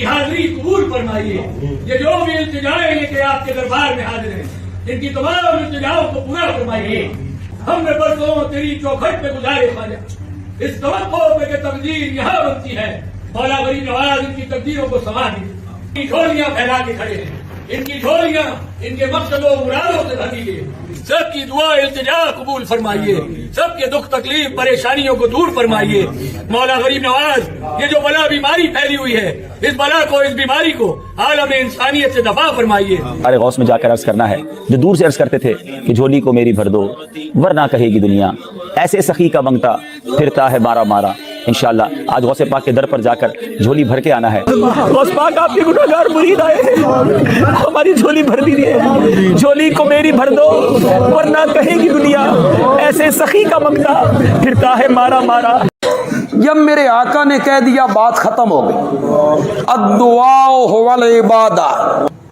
کی حاضری قبول فرمائیے. یہ جو بھی التجائیں لے کے آپ کے دربار میں حاضر ہیں ان کی تمام التجاؤں کو پورا فرمائیے. ہم نے برسوں تیری چوکھٹ پہ گزارے خواجہ اس توقع پہ کہ تقدیر یہاں بنتی ہے. مولا غریب نواز ان کی تقدیروں کو سنبھال دی. جھولیاں پھیلا کے کھڑے ہیں. ان کی جھولیاں ان کے مقصد و مرادوں سے بھری ہے. سب کی دعا التجا قبول فرمائیے. سب کے دکھ تکلیف پریشانیوں کو دور فرمائیے. مولا غریب نواز یہ جو بلا بیماری پھیلی ہوئی ہے اس بلا کو اس بیماری کو عالم انسانیت سے دفع فرمائیے. ارے غوث میں جا کر عرض کرنا ہے جو دور سے عرض کرتے تھے کہ جھولی کو میری بھر دو ورنہ کہے گی دنیا ایسے سخی کا منگتا پھرتا ہے مارا مارا. انشاءاللہ آج غوث پاک کے در پر جا کر جھولی بھر کے آنا ہے. غوث پاک آپ کے گنہگار مرید آئے ہیں ہماری جھولی بھر دیجیے. جھولی کو میری بھر دو ورنہ کہے گی دنیا ایسے سخی کا منگتا پھرتا ہے مارا مارا. جب میرے آقا نے کہہ دیا بات ختم ہو گئی. الدعاء هو العبادہ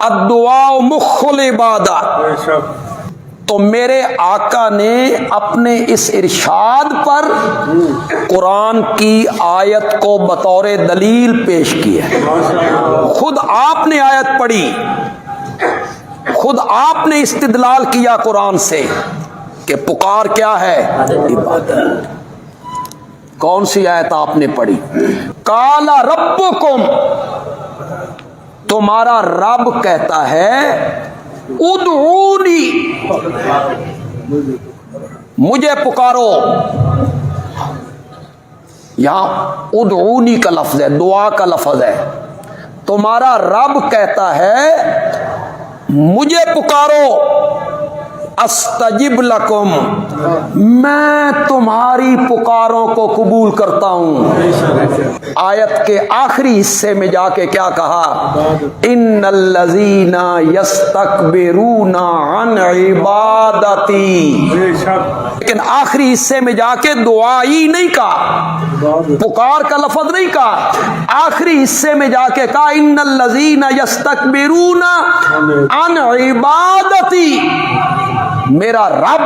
الدعاء مخ العبادہ. تو میرے آقا نے اپنے اس ارشاد پر قرآن کی آیت کو بطور دلیل پیش کی ہے. خود آپ نے آیت پڑھی, خود آپ نے استدلال کیا قرآن سے کہ پکار کیا ہے عبادت. کون سی آیت آپ نے پڑھی؟ قال ربکم تمہارا رب کہتا ہے ادعونی مجھے پکارو. یہاں ادعونی کا لفظ ہے, دعا کا لفظ ہے. تمہارا رب کہتا ہے مجھے پکارو استجب لکم میں تمہاری پکاروں کو قبول کرتا ہوں. آیت کے آخری حصے میں جا کے کیا کہا؟ ان الذین یستکبرون عن عبادتی. لیکن آخری حصے میں جا کے دعائی نہیں کہا, پکار کا لفظ نہیں کہا. آخری حصے میں جا کے کہا ان الذین یستکبرون عن عبادتی. میرا رب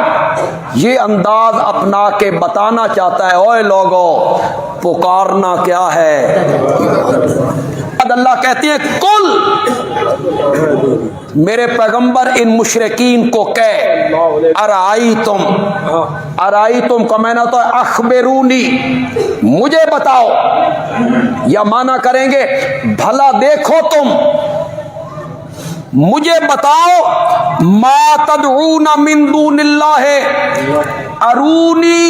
یہ انداز اپنا کے بتانا چاہتا ہے اوے لوگو پکارنا کیا ہے. اللہ کہتے ہیں کل میرے پیغمبر ان مشرکین کو کہہ ارائیتم کا معنی تو اخبرونی مجھے بتاؤ, یا معنی کریں گے بھلا دیکھو تم مجھے بتاؤ ما تدعون من دون اللہ ارونی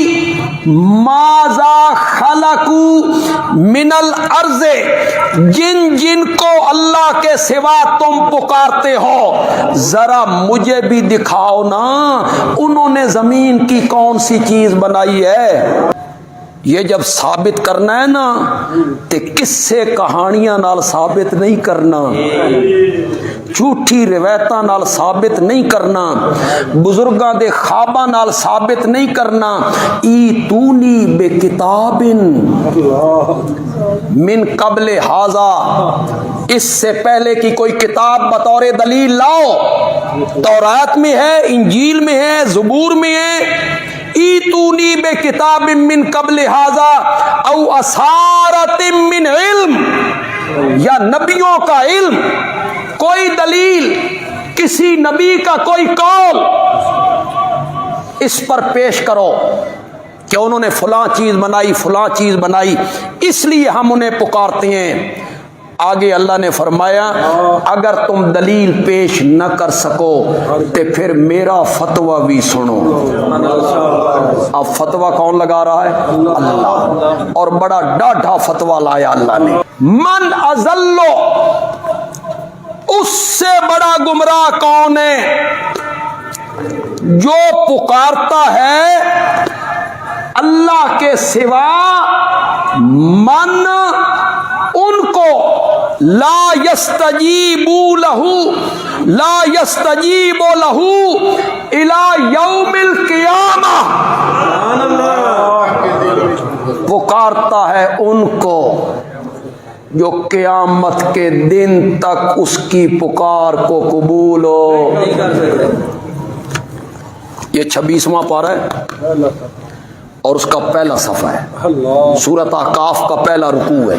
ماذا خلقوا من الارض. جن جن کو اللہ کے سوا تم پکارتے ہو ذرا مجھے بھی دکھاؤ نا انہوں نے زمین کی کون سی چیز بنائی ہے. یہ جب ثابت کرنا ہے نا تو قصے کہانیاں نال ثابت نہیں کرنا, جھوٹی روایتاں نال ثابت نہیں کرنا, بزرگاں دے خواباں نال ثابت نہیں کرنا. ایتونی بے کتاب من قبل ھذا, اس سے پہلے کی کوئی کتاب بطور دلیل لاؤ. تورات میں ہے, انجیل میں ہے, زبور میں ہے. ایتونی بے کتاب من قبل ھذا او اثارۃ من علم, یا نبیوں کا علم, کوئی دلیل, کسی نبی کا کوئی قول اس پر پیش کرو کہ انہوں نے فلاں چیز بنائی فلاں چیز بنائی, اس لیے ہم انہیں پکارتے ہیں. آگے اللہ نے فرمایا اگر تم دلیل پیش نہ کر سکو تو پھر میرا فتویٰ بھی سنو. اب فتویٰ کون لگا رہا ہے؟ اللہ. اور بڑا ڈاڈھا فتویٰ لایا اللہ نے. من اضلو, اس سے بڑا گمراہ کون ہے جو پکارتا ہے اللہ کے سوا من ان کو لا یستجیبو لہو الی یوم القیامہ. پکارتا ہے ان کو جو قیامت کے دن تک اس کی پکار کو قبول ہو. یہ 26واں پارہ ہے اور اس کا پہلا صفحہ ہے. سورۃ احقاف کا پہلا رکوع ہے.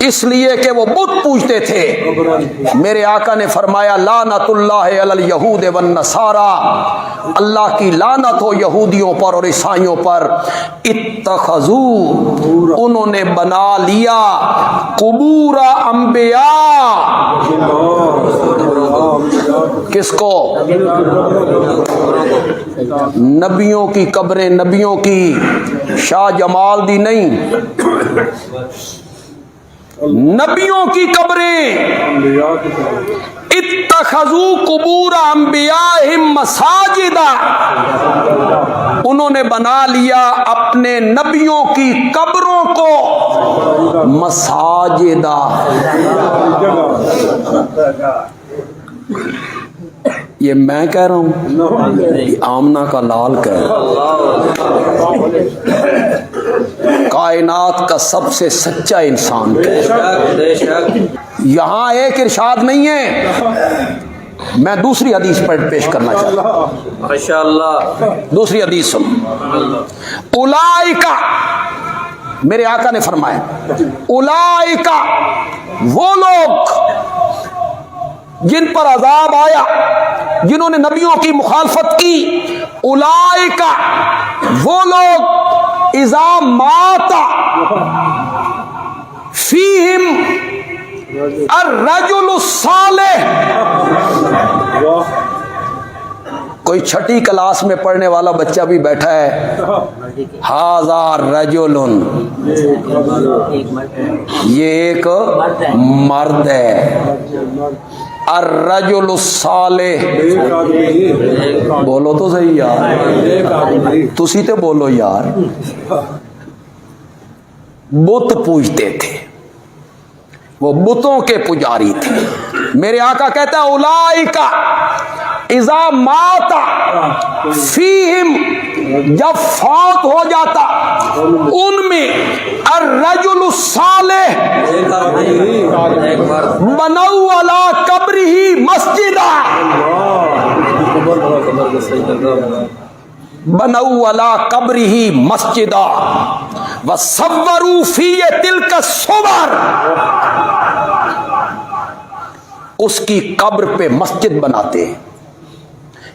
اس لیے کہ وہ بت پوجتے تھے. میرے آقا نے فرمایا لعنتُ اللہ علی الیہود والنصارى، اللہ کی لعنت ہو یہودیوں پر اور عیسائیوں پر. اتخذوا، انہوں نے بنا لیا قبور انبیاء. کس کو؟ نبیوں کی قبریں، نبیوں کی. شاہ جمال دی نہیں، نبیوں کی قبریں. اتخذوا قبور انبیائہم مساجدا، انہوں نے بنا لیا اپنے نبیوں کی قبروں کو مساجدا. یہ میں کہہ رہا ہوں، آمنہ کا لال کہہ رہا ہے، کائنات کا سب سے سچا انسان کہہ رہا ہے. یہاں ایک ارشاد نہیں ہے. میں دوسری حدیث پر پیش کرنا چاہتا ہوں. ماشاءاللہ دوسری حدیث سن. اولئک، میرے آقا نے فرمایا اولئک، وہ لوگ جن پر عذاب آیا، جنہوں نے نبیوں کی مخالفت کی. اولئک، وہ لوگ اذا مات فیہم الرجل الصالح. کوئی چھٹی کلاس میں پڑھنے والا بچہ بھی بیٹھا ہے. ھذا رجل، یہ ایک مرد ہے. الرجل الصالح، بولو تو صحیح یار، تسی تے بولو یار. بت پوجتے تھے، وہ بتوں کے پجاری تھے. میرے آقا کہتا ہے اولئک اذا مات فیہم، جب فوت ہو جاتا ان میں الرجل الصالح بنوا علی قبرہ مسجدا، بنوا علی قبرہ مسجدا وصوروا فیہ تلک الصور، اس کی قبر پہ مسجد بناتے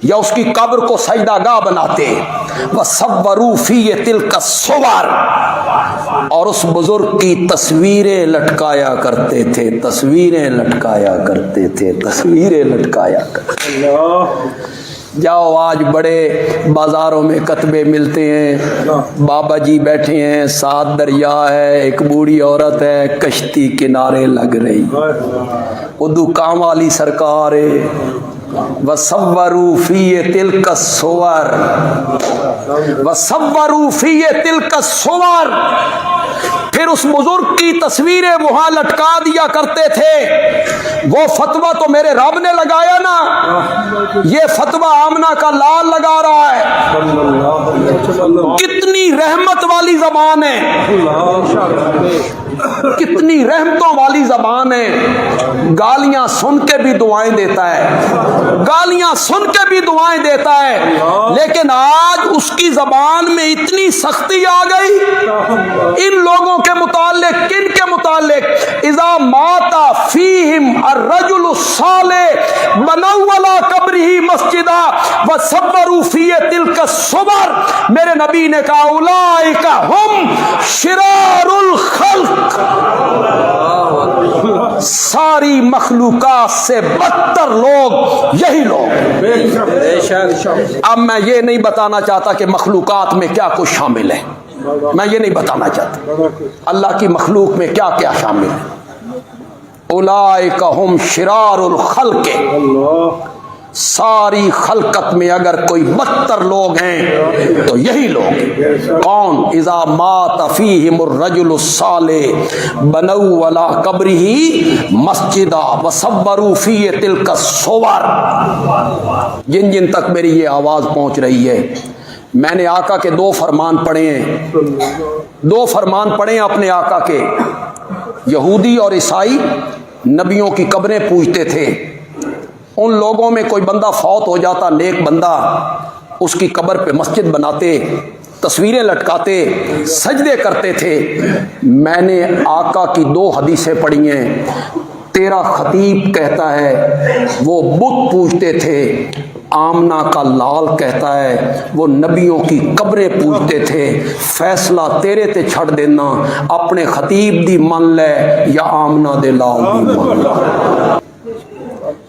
یا اس کی قبر کو سجدہ گاہ بناتے. وصوروا فیہ تلک الصور، اور اس بزرگ کی تصویریں لٹکایا کرتے تھے، تصویریں لٹکایا کرتے تھے، تصویریں لٹکایا کرتے تھے. جاؤ آج بڑے بازاروں میں کتبے ملتے ہیں، بابا جی بیٹھے ہیں، ساتھ دریا ہے، ایک بوڑھی عورت ہے، کشتی کنارے لگ رہی، اردو کام والی سرکار ہے. وصوروا فیہ تلک الصور، وصوروا فیہ تلک الصور. پھر اس بزرگ کی تصویریں وہاں لٹکا دیا کرتے تھے. وہ فتویٰ تو میرے رب نے لگایا نا، یہ فتویٰ آمنہ کا لال لگا رہا ہے. کتنی رحمت والی زبان ہے، کتنی رحمتوں والی زبان ہے. گالیاں سن کے بھی دعائیں دیتا ہے، گالیاں سن کے بھی دعائیں دیتا ہے. لیکن آج اس کی زبان میں اتنی سختی آ گئی ان لوگوں کے متعلق. کن کے متعلق؟ اذا مات فیہم الرجل الصالح بنوا علی قبرہ مسجدا وصوروا فیہ تلک الصور. میرے نبی نے کہا اولئک ہم شرار الخلق، ساری مخلوقات سے بدتر لوگ یہی لوگ. اب میں یہ نہیں بتانا چاہتا کہ مخلوقات میں کیا کچھ شامل ہے، میں یہ نہیں بتانا چاہتا اللہ کی مخلوق میں کیا کیا شامل ہے. اولئک ہم شرار الخلق، ساری خلقت میں اگر کوئی بدتر لوگ ہیں تو یہی لوگ. کون؟ اذا مات فیہم الرجل الصالح بنوا علی قبرہ مسجدا وصوروا فیہ تلک الصور. جن جن تک میری یہ آواز پہنچ رہی ہے، میں نے آقا کے دو فرمان پڑھے ہیں، دو فرمان پڑھے ہیں اپنے آقا کے. یہودی اور عیسائی نبیوں کی قبریں پوجتے تھے. ان لوگوں میں کوئی بندہ فوت ہو جاتا، نیک بندہ، اس کی قبر پہ مسجد بناتے. تصویریں لٹکاتے، سجدے کرتے تھے۔ میں نے آقا کی 2 حدیثیں پڑھی ہیں۔ تیرا خطیب کہتا ہے وہ بت پوجتے تھے، آمنہ کا لال کہتا ہے وہ نبیوں کی قبریں پوجتے تھے۔ فیصلہ تیرے تے چھڑ دینا، اپنے خطیب دی من لے یا آمنہ دے لال دی من لے۔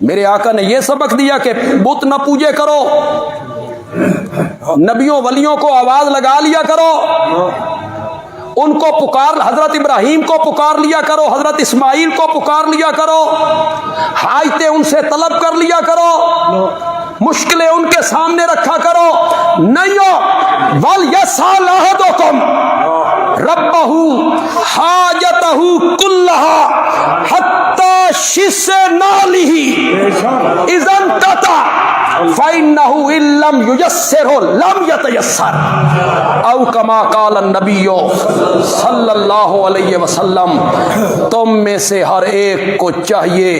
میرے آقا نے یہ سبق دیا کہ بت نہ پوجے کرو، نبیوں ولیوں کو آواز لگا لیا کرو، ان کو پکار، حضرت ابراہیم کو پکار لیا کرو، حضرت اسماعیل کو پکار لیا کرو، حاجتیں ان سے طلب کر لیا کرو، مشکلیں ان کے سامنے رکھا کرو۔ نہیں ہو وَلْيَسْأَلْ أَحَدُكُمْ رَبَّهُ حَاجَتَهُ كُلَّهَا حَتَّى شِسَّ نَالِهِ إِذَا انْقَطَعَ فَإِنَّهُ إِن لَّمْ يُيَسِّرْهُ لَمْ يَتَيَسَّرْ أَوْ كَمَا قَالَ النَّبِيُّ صلی اللہ علیہ وسلم۔ تم میں سے ہر ایک کو چاہیے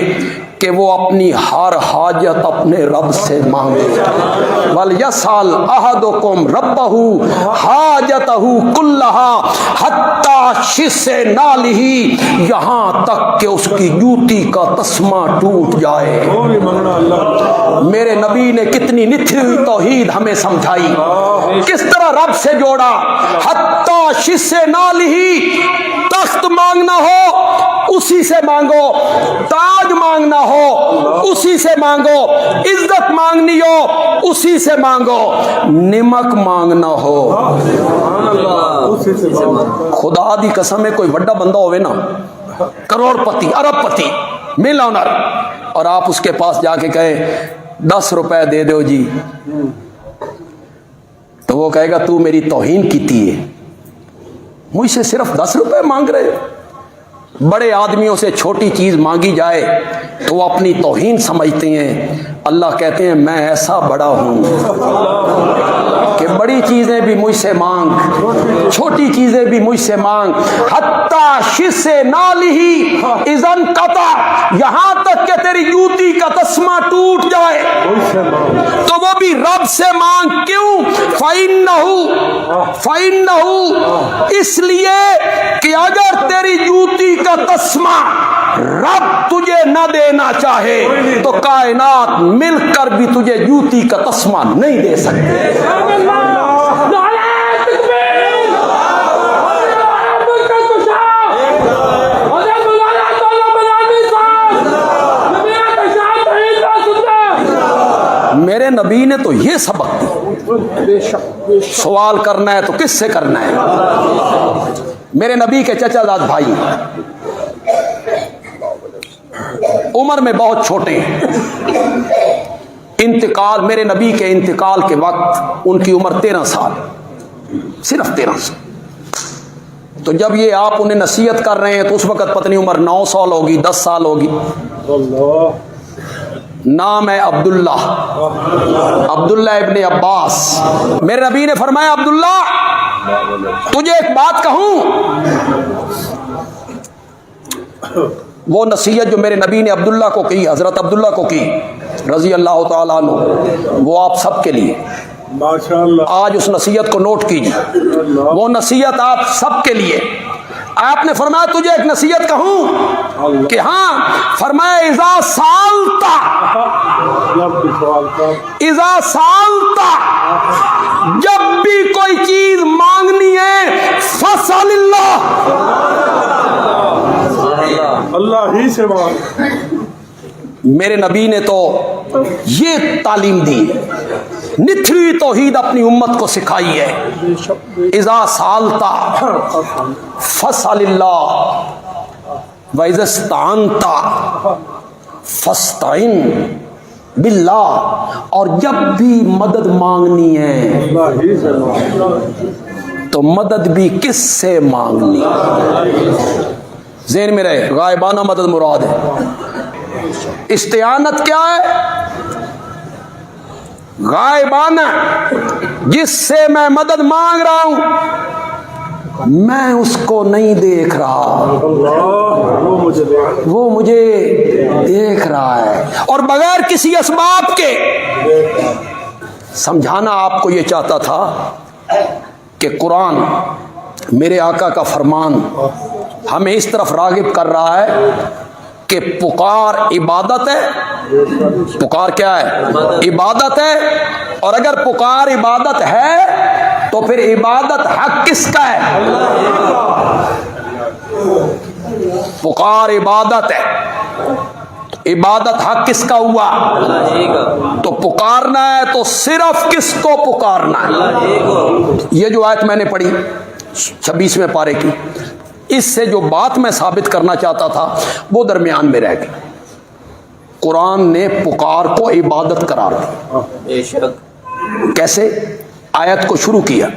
کہ وہ اپنی ہر حاجت اپنے رب سے مانگے۔ وَلْيَسْأَلْ أَحَدُكُمْ رَبَّهُ حَاجَتَهُ كُلَّهَا حَتَّى شِسَّ نَالِهِ، یہاں تک کہ اس کی جوتی کا تسمہ ٹوٹ جائے۔ میرے نبی نے کتنی نتھی ہوئی توحید ہمیں سمجھائی، کس طرح رب سے جوڑا۔ حَتَّى شِسَّ نَالِهِ، تخت مانگنا ہو اسی سے مانگو، تاج مانگنا ہو اسی سے مانگو، عزت مانگنی ہو اسی سے مانگو، نمک مانگنا ہو خدا دی قسم ہے کوئی بڑا بندہ ہوئے نا، کروڑ پتی، ارب پتی، ملینر، اور آپ اس کے پاس جا کے کہیں 10 روپے دے دو جی، تو وہ کہے گا تو میری توہین کیتی ہے، مجھ سے صرف 10 روپے مانگ رہے۔ بڑے آدمیوں سے چھوٹی چیز مانگی جائے تو وہ اپنی توہین سمجھتے ہیں۔ اللہ کہتے ہیں میں ایسا بڑا ہوں کہ بڑی چیزیں بھی مجھ سے مانگ، چھوٹی چیزیں بھی مجھ سے مانگ۔ حتیٰ شِسَّ نَالِهِ اِذَا انْقَطَعَ، یہاں تک کہ تیری جوتی کا تسمہ ٹوٹ جائے تو وہ بھی رب سے مانگ۔ کیوں؟ فَإِنَّهُ، اس لیے کہ اگر تیری جوتی کا تسمہ رب تجھے نہ دینا چاہے تو کائنات مل کر بھی تجھے جوتی کا تسمہ نہیں دے سکتے۔ میرے نبی نے تو یہ سبق دیا۔ سوال کرنا ہے تو کس سے کرنا ہے؟ میرے نبی کے چچا زاد بھائی عمر میں بہت چھوٹے ہیں، انتقال، میرے نبی کے انتقال کے وقت ان کی عمر 13 سال، صرف 13 سال۔ تو جب یہ آپ انہیں نصیحت کر رہے ہیں تو اس وقت پتہ نہیں عمر 9 سال ہوگی، 10 سال ہوگی۔ نام ہے عبداللہ، عبداللہ ابن عباس۔ میرے نبی نے فرمایا عبداللہ تجھے ایک بات کہوں، وہ نصیحت جو میرے نبی نے عبداللہ کو کی، حضرت عبداللہ کو کی رضی اللہ تعالیٰ عنہ، وہ آپ سب کے لیے آج اس نصیحت کو نوٹ کیجیے، وہ نصیحت آپ سب کے لیے۔ آپ نے فرمایا تجھے ایک نصیحت کہوں کہ ہاں؟ فرمایا اذا سالتا، اذا سالتا، جب بھی کوئی چیز مانگنی ہے فسأل اللہ، اللہ ہی سے مانگ۔ میرے نبی نے تو یہ تعلیم دی، نتھری توحید اپنی امت کو سکھائی ہے۔ اذا سالتا فسأل اللہ وَإِذَا اسْتَعَنْتَ فَاسْتَعِنْ باللہ، اور جب بھی مدد مانگنی ہے تو مدد بھی کس سے مانگنی؟ ذہن میں رہے، غائبانہ مدد مراد ہے۔ استعانت کیا ہے؟ غائبانہ، جس سے میں مدد مانگ رہا ہوں میں اس کو نہیں دیکھ رہا، وہ مجھے دیکھ رہا ہے، اور بغیر کسی اسباب کے۔ سمجھانا آپ کو یہ چاہتا تھا کہ قرآن میرے آقا کا فرمان ہمیں اس طرف راغب کر رہا ہے کہ پکار عبادت ہے. پکار کیا ہے؟ عبادت ہے. اور اگر پکار عبادت ہے تو پھر عبادت حق کس کا ہے؟ پکار عبادت ہے. عبادت حق کس کا ہوا؟ تو پکارنا ہے تو صرف کس کو پکارنا ہے؟ یہ جو آیت میں نے پڑھی 26ویں پارے کی، اس سے جو بات میں ثابت کرنا چاہتا تھا وہ درمیان میں رہ گئی. قرآن نے پکار کو عبادت قرار دیا. کیسے؟ آیت کو شروع کیا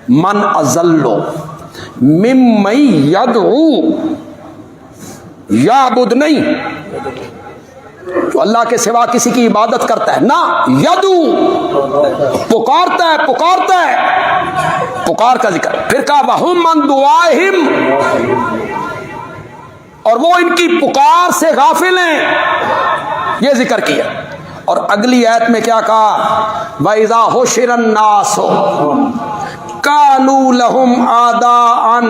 من اضل ممن یدعو، یعبد نہیں جو اللہ کے سوا کسی کی عبادت کرتا ہے، نہ یدعو پکارتا ہے، پکارتا ہے، پکار کا ذکر. پھر کہا وَهُمْ مَنْ دُعَائِهِمْ، اور وہ ان کی پکار سے غافل ہیں، یہ ذکر کیا. اور اگلی آیت میں کیا کہا؟ وَإِذَا حُشِرَ النَّاسُ كَانُوا لَهُمْ أَعْدَاءً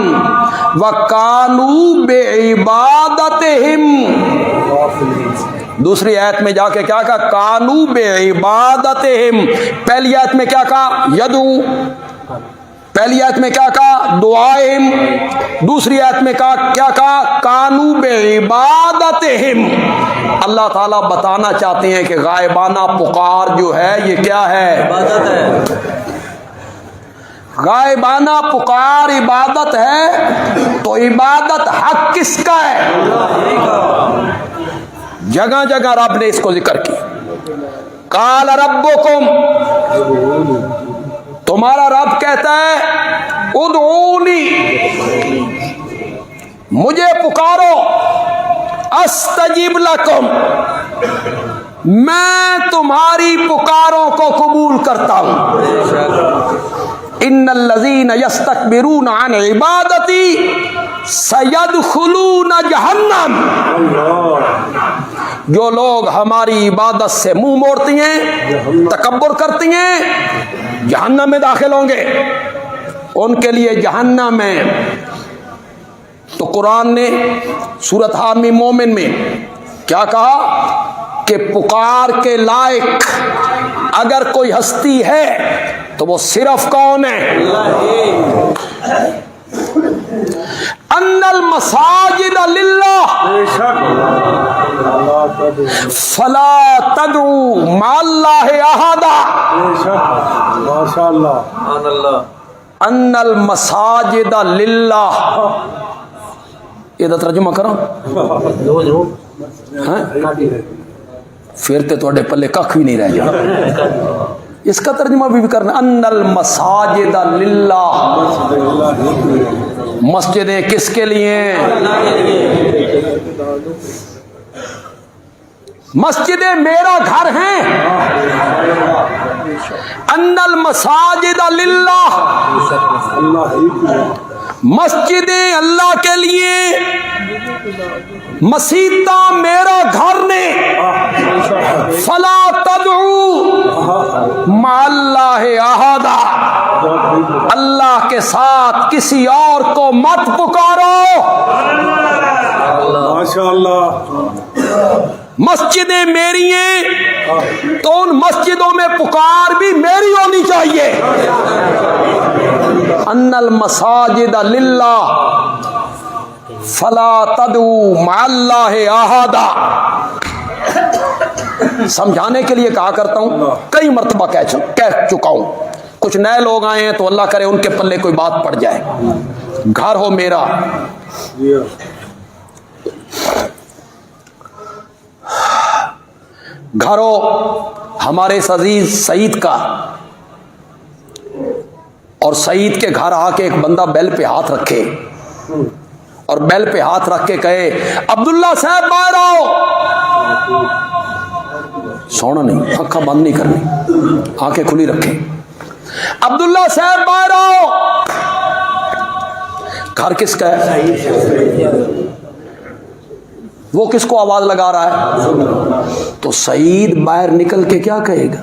وَكَانُوا بِعِبَادَتِهِمْ. دوسری آیت میں جا کے کیا کہا؟ کانو بعبادتہم. پہلی آیت میں کیا کہا؟ یدعو. پہلی آیت میں کیا کہا؟ دعائہم. دوسری آیت میں کیا کہا؟ کانو بعبادتہم. اللہ تعالیٰ بتانا چاہتے ہیں کہ غائبانہ پکار جو ہے یہ کیا ہے؟ عبادت ہے. غائبانہ پکار عبادت ہے تو عبادت حق کس کا ہے؟ جگہ جگہ رب نے اس کو ذکر کیا. قال ربکم، تمہارا رب کہتا ہے ادعونی، مجھے پکارو، استجب لکم، میں تمہاری پکاروں کو قبول کرتا ہوں. ان الذین یستکبرون عن عبادتی سیدخلون جہنم، جو لوگ ہماری عبادت سے منہ موڑتی ہیں، تکبر کرتی ہیں، جہنم میں داخل ہوں گے. ان کے لیے جہنم ہے. تو قرآن نے سورۃ حامی مومن میں کیا کہا کہ پکار کے لائق اگر کوئی ہستی ہے تو وہ صرف کون ہے؟ ان المساجد للہ فلا تدعوا مع اللہ احدا. ان المساجد للہ، یہ ترجمہ کرو پھر تے تواڈے پلے کھ بھی نہیں رہ جانا. اس کا ترجمہ بھی کرنا، ان المساجد للہ، مسجدیں کس کے لیے؟ مسجدیں میرا گھر ہیں. ان المساجد للہ، مسجدیں اللہ کے لیے، مسیتہ میرا گھر نے. فلا تدعو مع اللہ احدا، اللہ کے ساتھ کسی اور کو مت پکارو. ماشاءاللہ. مسجدیں میری ہیں تو ان مسجدوں میں پکار بھی میری ہونی چاہیے. ان المساجد للہ فلا تدعوا مع اللہ احدا. سمجھانے کے لیے کہا کرتا ہوں، کئی مرتبہ کہہ چکا ہوں. کچھ نئے لوگ آئے ہیں تو اللہ کرے ان کے پلے کوئی بات پڑ جائے. گھر ہو میرا، گھر ہو ہمارے اس عزیز سعید کا، اور سعید کے گھر آ کے ایک بندہ بیل پہ ہاتھ رکھے اور بیل پہ ہاتھ رکھ کے کہے عبداللہ صاحب باہر آؤ. سونا نہیں، آنکھیں بند نہیں کرنی، آنکھیں کھلی رکھیں. عبداللہ صاحب باہر آؤ. گھر کس کا ہے؟ وہ کس کو آواز لگا رہا ہے؟ تو سعید باہر نکل کے کیا کہے گا؟